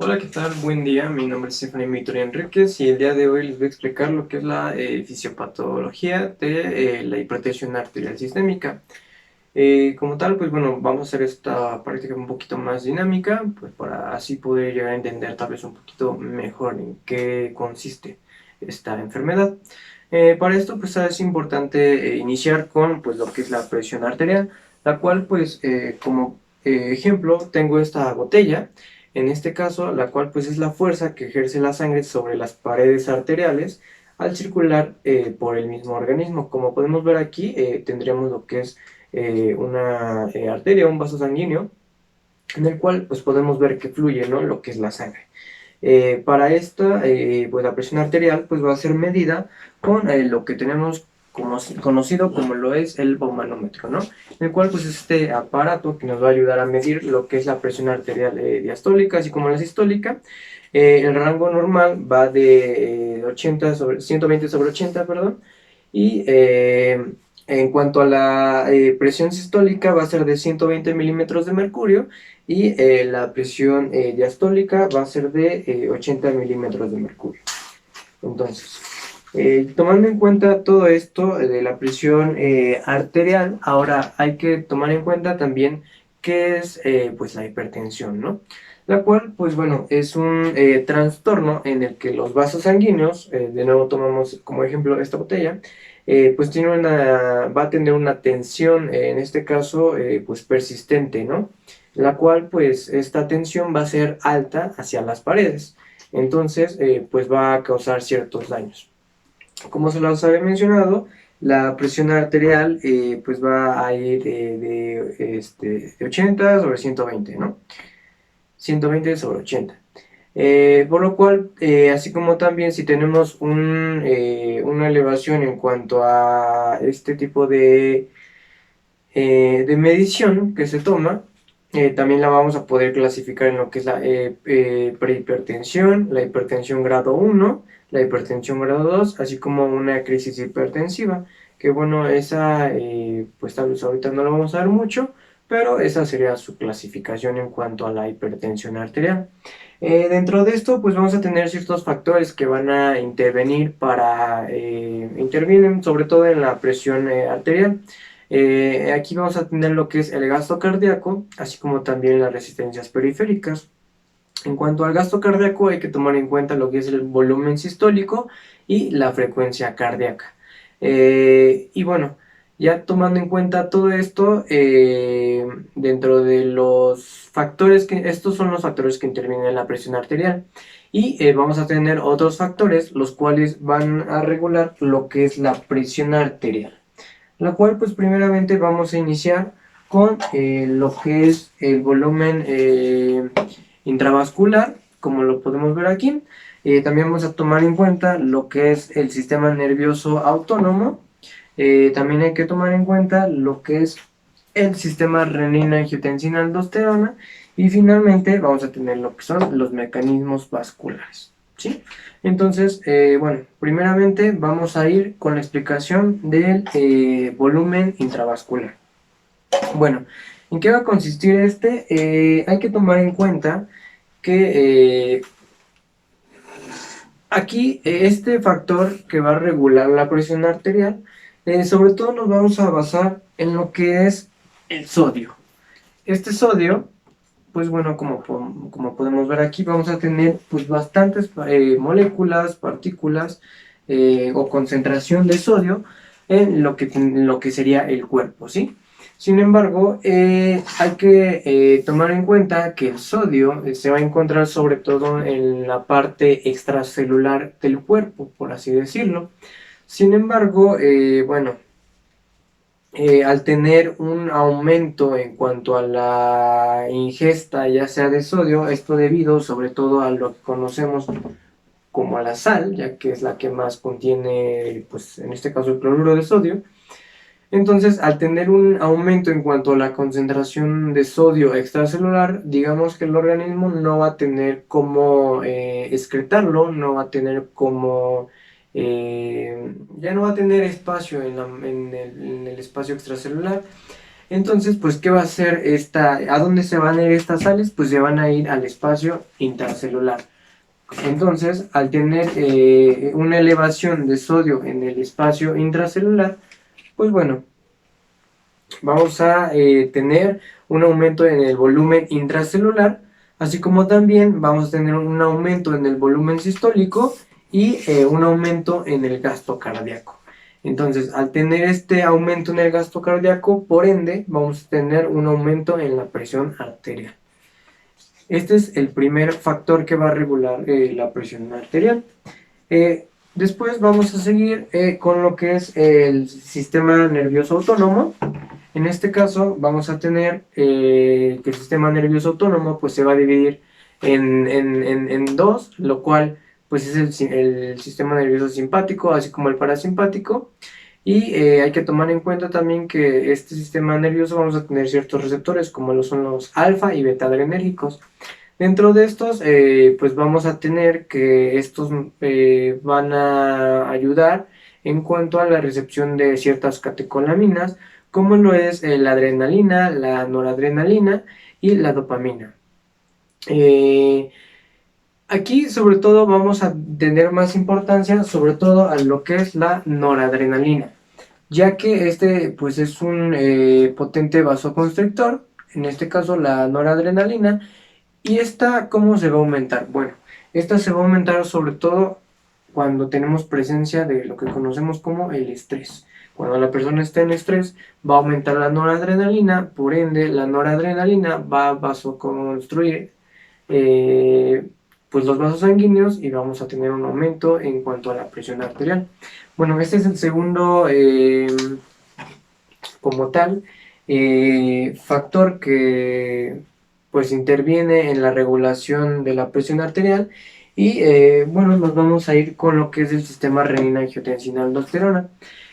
Hola, ¿qué tal? Buen día, mi nombre es Stephanie Victoria Enríquez y el día de hoy les voy a explicar lo que es la fisiopatología de la hipertensión arterial sistémica. Como tal, pues bueno, vamos a hacer esta práctica un poquito más dinámica, pues para así poder llegar a entender tal vez un poquito mejor en qué consiste esta enfermedad. Para esto, pues es importante iniciar con pues lo que es la presión arterial, la cual pues como ejemplo tengo esta botella, en este caso, la cual pues es la fuerza que ejerce la sangre sobre las paredes arteriales al circular por el mismo organismo. Como podemos ver aquí, tendríamos lo que es una arteria, un vaso sanguíneo, en el cual pues podemos ver que fluye, ¿no?, lo que es la sangre. Para esta, pues la presión arterial pues va a ser medida con lo que tenemos como, conocido como lo es el baumanómetro, ¿no? El cual pues es este aparato que nos va a ayudar a medir lo que es la presión arterial diastólica, así como la sistólica. El rango normal va de 80 sobre 120 sobre 80, perdón, y en cuanto a la presión sistólica va a ser de 120 milímetros de mercurio y la presión diastólica va a ser de 80 milímetros de mercurio. Entonces, tomando en cuenta todo esto de la presión arterial, ahora hay que tomar en cuenta también qué es pues la hipertensión, ¿no? La cual, pues bueno, es un trastorno en el que los vasos sanguíneos, de nuevo tomamos como ejemplo esta botella, pues va a tener una tensión, en este caso, pues persistente, ¿no? La cual, pues, esta tensión va a ser alta hacia las paredes. Entonces, pues va a causar ciertos daños. Como se los había mencionado, la presión arterial pues va a ir de 80 sobre 120, ¿no? 120 sobre 80. Por lo cual, así como también si tenemos una elevación en cuanto a este tipo de medición que se toma, también la vamos a poder clasificar en lo que es la prehipertensión, la hipertensión grado 1, la hipertensión grado 2, así como una crisis hipertensiva, que bueno, esa pues tal vez ahorita no lo vamos a ver mucho, pero esa sería su clasificación en cuanto a la hipertensión arterial. Dentro de esto, pues vamos a tener ciertos factores que van a intervenir intervienen sobre todo en la presión arterial. Aquí vamos a tener lo que es el gasto cardíaco, así como también las resistencias periféricas. En cuanto al gasto cardíaco, hay que tomar en cuenta lo que es el volumen sistólico y la frecuencia cardíaca. Y bueno, ya tomando en cuenta todo esto, dentro de los factores estos son los factores que intervienen en la presión arterial. Y vamos a tener otros factores, los cuales van a regular lo que es la presión arterial, la cual pues primeramente vamos a iniciar con lo que es el volumen intravascular, como lo podemos ver aquí. También vamos a tomar en cuenta lo que es el sistema nervioso autónomo. También hay que tomar en cuenta lo que es el sistema renina-angiotensina-aldosterona. Y finalmente vamos a tener lo que son los mecanismos vasculares, ¿sí? Entonces, bueno, primeramente vamos a ir con la explicación del volumen intravascular. Bueno, ¿en qué va a consistir este? Hay que tomar en cuenta que aquí este factor que va a regular la presión arterial, sobre todo nos vamos a basar en lo que es el sodio. Este sodio, pues bueno, como podemos ver aquí, vamos a tener pues bastantes moléculas, partículas o concentración de sodio en lo que sería el cuerpo, ¿sí? Sin embargo, hay que tomar en cuenta que el sodio se va a encontrar sobre todo en la parte extracelular del cuerpo, por así decirlo. Sin embargo, bueno, al tener un aumento en cuanto a la ingesta, ya sea de sodio, esto debido sobre todo a lo que conocemos como a la sal, ya que es la que más contiene, pues en este caso el cloruro de sodio. Entonces, al tener un aumento en cuanto a la concentración de sodio extracelular, digamos que el organismo no va a tener cómo excretarlo, no va a tener cómo, ya no va a tener espacio en el espacio extracelular. Entonces, pues, ¿qué va a hacer esta? ¿A dónde se van a ir estas sales? Pues se van a ir al espacio intracelular. Entonces, al tener una elevación de sodio en el espacio intracelular, pues bueno, vamos a tener un aumento en el volumen intracelular, así como también vamos a tener un aumento en el volumen sistólico y un aumento en el gasto cardíaco. Entonces, al tener este aumento en el gasto cardíaco, por ende, vamos a tener un aumento en la presión arterial. Este es el primer factor que va a regular la presión arterial. Después vamos a seguir con lo que es el sistema nervioso autónomo. En este caso vamos a tener que el sistema nervioso autónomo pues se va a dividir en dos, lo cual pues es el sistema nervioso simpático así como el parasimpático. Y hay que tomar en cuenta también que este sistema nervioso vamos a tener ciertos receptores como lo son los alfa y beta adrenérgicos. Dentro de estos, pues vamos a tener que estos van a ayudar en cuanto a la recepción de ciertas catecolaminas, como lo es la adrenalina, la noradrenalina y la dopamina. Aquí sobre todo vamos a tener más importancia sobre todo a lo que es la noradrenalina, ya que este pues es un potente vasoconstrictor, en este caso la noradrenalina. ¿Y esta cómo se va a aumentar? Bueno, esta se va a aumentar sobre todo cuando tenemos presencia de lo que conocemos como el estrés. Cuando la persona está en estrés, va a aumentar la noradrenalina, por ende, la noradrenalina va a vasoconstruir pues los vasos sanguíneos y vamos a tener un aumento en cuanto a la presión arterial. Bueno, este es el segundo, como tal, factor que pues interviene en la regulación de la presión arterial y bueno, nos vamos a ir con lo que es el sistema renina-angiotensina-aldosterona.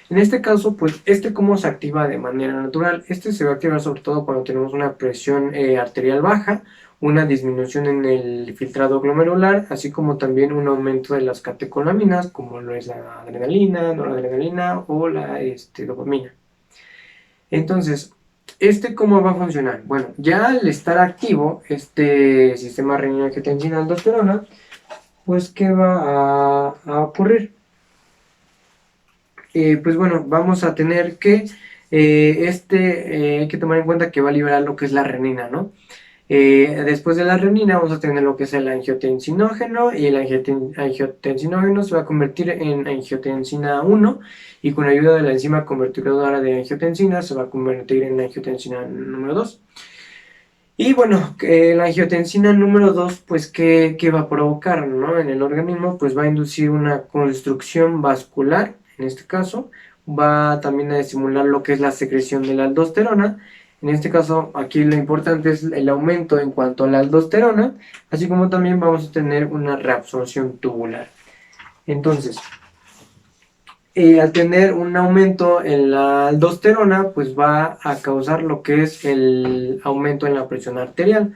En este caso, pues, cómo se activa de manera natural. Se va a activar sobre todo cuando tenemos una presión arterial baja, una disminución en el filtrado glomerular, así como también un aumento de las catecolaminas, como lo es la adrenalina, noradrenalina o la dopamina. Entonces, ¿cómo va a funcionar? Bueno, ya al estar activo este sistema renina-angiotensina-aldosterona, pues, ¿qué va a ocurrir? Pues bueno, vamos a tener que, hay que tomar en cuenta que va a liberar lo que es la renina, ¿no? Después de la renina vamos a tener lo que es el angiotensinógeno y el angiotensinógeno se va a convertir en angiotensina 1 y con ayuda de la enzima convertidora de angiotensina se va a convertir en angiotensina número 2. Y bueno, la angiotensina número 2, pues, ¿qué va a provocar, ¿no? En el organismo, pues va a inducir una constricción vascular, en este caso, va también a estimular lo que es la secreción de la aldosterona. En este caso, aquí lo importante es el aumento en cuanto a la aldosterona, así como también vamos a tener una reabsorción tubular. Entonces, al tener un aumento en la aldosterona, pues va a causar lo que es el aumento en la presión arterial.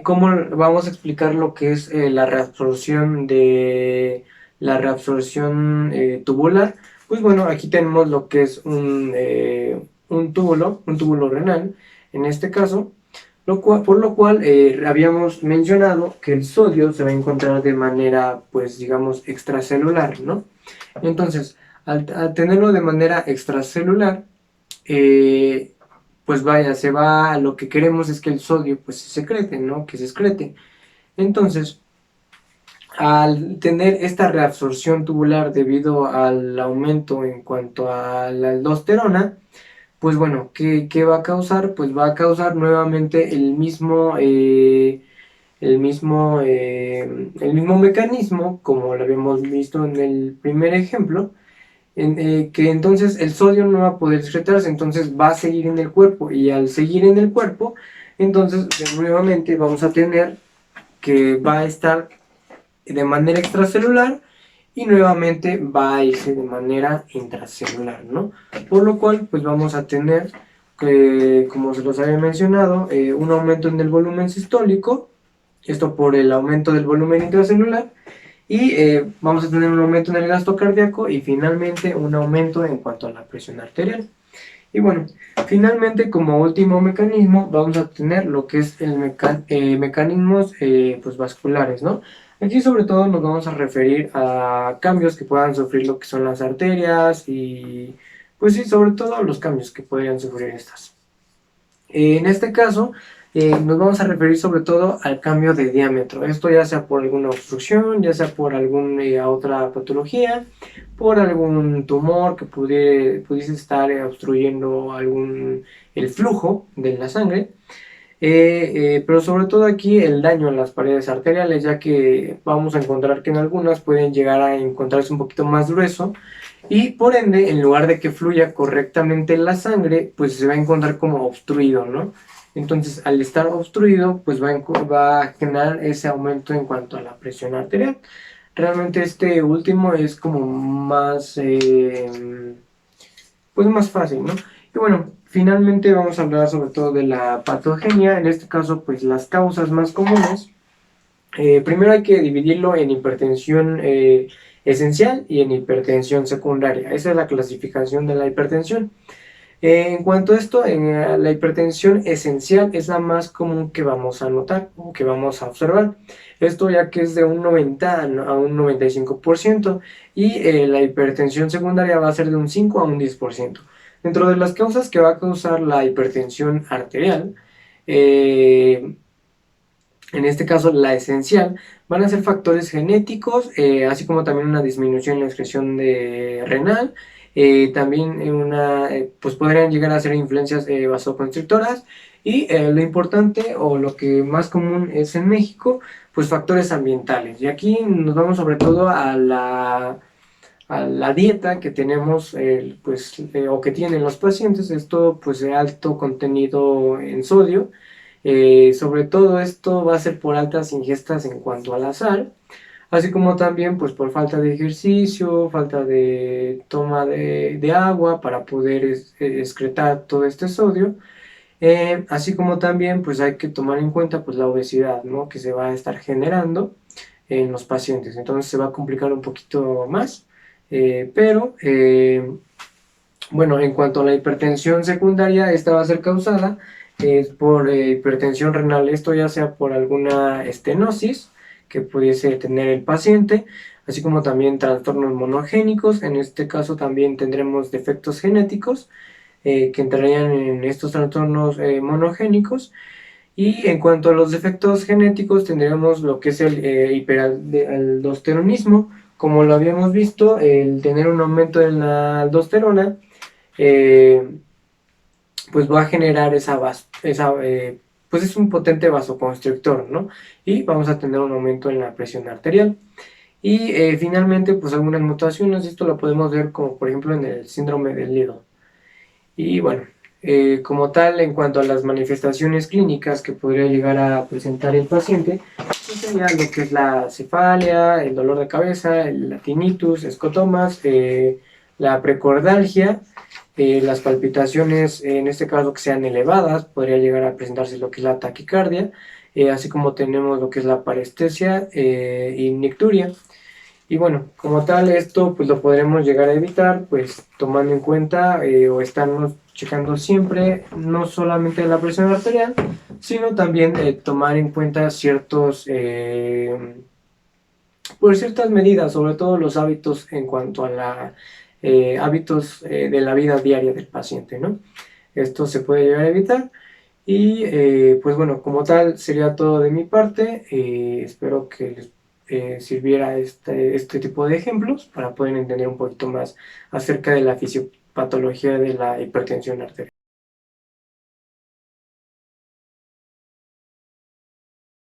¿Cómo vamos a explicar lo que es la reabsorción tubular? Pues bueno, aquí tenemos lo que es un túbulo renal, en este caso, por lo cual habíamos mencionado que el sodio se va a encontrar de manera, pues digamos, extracelular, ¿no? Entonces, al tenerlo de manera extracelular, pues vaya, lo que queremos es que el sodio pues se secrete, ¿no? Que se excrete. Entonces, al tener esta reabsorción tubular debido al aumento en cuanto a la aldosterona, pues bueno, ¿qué va a causar? Pues va a causar nuevamente el mismo mecanismo, como lo habíamos visto en el primer ejemplo, que entonces el sodio no va a poder excretarse, entonces va a seguir en el cuerpo y al seguir en el cuerpo, entonces nuevamente vamos a tener que va a estar de manera extracelular y nuevamente va a irse de manera intracelular, ¿no? Por lo cual pues vamos a tener, como se los había mencionado, un aumento en el volumen sistólico, esto por el aumento del volumen intracelular, y vamos a tener un aumento en el gasto cardíaco y finalmente un aumento en cuanto a la presión arterial. Y bueno, finalmente como último mecanismo vamos a tener lo que es el mecanismos pues vasculares, ¿no? Aquí sobre todo nos vamos a referir a cambios que puedan sufrir lo que son las arterias y pues sí, sobre todo los cambios que podrían sufrir estas. En este caso, nos vamos a referir sobre todo al cambio de diámetro. Esto ya sea por alguna obstrucción, ya sea por alguna otra patología, por algún tumor que pudiese estar obstruyendo el flujo de la sangre. Pero sobre todo aquí el daño en las paredes arteriales, ya que vamos a encontrar que en algunas pueden llegar a encontrarse un poquito más grueso y por ende, en lugar de que fluya correctamente la sangre, pues se va a encontrar como obstruido, ¿no? Entonces, al estar obstruido, pues va a generar ese aumento en cuanto a la presión arterial. Realmente este último es como más, pues más fácil, ¿no? Y bueno, finalmente vamos a hablar sobre todo de la patogenia, en este caso, pues las causas más comunes. Primero hay que dividirlo en hipertensión esencial y en hipertensión secundaria. Esa es la clasificación de la hipertensión. En cuanto a esto, la hipertensión esencial es la más común que vamos a notar o que vamos a observar. Esto ya que es de un 90 a un 95% y la hipertensión secundaria va a ser de un 5 a un 10%. Dentro de las causas que va a causar la hipertensión arterial, en este caso la esencial, van a ser factores genéticos, así como también una disminución en la excreción de renal, también pues podrían llegar a ser influencias vasoconstrictoras y lo importante o lo que más común es en México, pues factores ambientales. Y aquí nos vamos sobre todo a la dieta que tenemos pues, o que tienen los pacientes, esto pues de alto contenido en sodio. Sobre todo esto va a ser por altas ingestas en cuanto a la sal, así como también pues por falta de ejercicio, falta de toma de agua para poder excretar todo este sodio, así como también pues hay que tomar en cuenta pues la obesidad, ¿no? Que se va a estar generando en los pacientes, entonces se va a complicar un poquito más, pero bueno, en cuanto a la hipertensión secundaria, esta va a ser causada por hipertensión renal, esto ya sea por alguna estenosis que pudiese tener el paciente, así como también trastornos monogénicos, en este caso también tendremos defectos genéticos que entrarían en estos trastornos monogénicos. Y en cuanto a los defectos genéticos, tendríamos lo que es el hiperaldosteronismo, como lo habíamos visto, el tener un aumento en la aldosterona eh, pues va a generar pues es un potente vasoconstrictor, ¿no? Y vamos a tener un aumento en la presión arterial. Y finalmente, pues algunas mutaciones, esto lo podemos ver como por ejemplo en el síndrome del nido. Y bueno, como tal, en cuanto a las manifestaciones clínicas que podría llegar a presentar el paciente, pues sería lo que es la cefalia, el dolor de cabeza, el tinnitus, escotomas, la precordalgia, las palpitaciones, en este caso que sean elevadas, podría llegar a presentarse lo que es la taquicardia, así como tenemos lo que es la parestesia y nicturia. Y bueno, como tal, esto pues lo podremos llegar a evitar, pues tomando en cuenta o estarnos checando siempre, no solamente la presión arterial, sino también tomar en cuenta pues ciertas medidas, sobre todo los hábitos en cuanto a hábitos de la vida diaria del paciente, ¿no? Esto se puede llegar a evitar. Y pues bueno, como tal sería todo de mi parte. Espero que les sirviera este tipo de ejemplos para poder entender un poquito más acerca de la fisiopatología de la hipertensión arterial.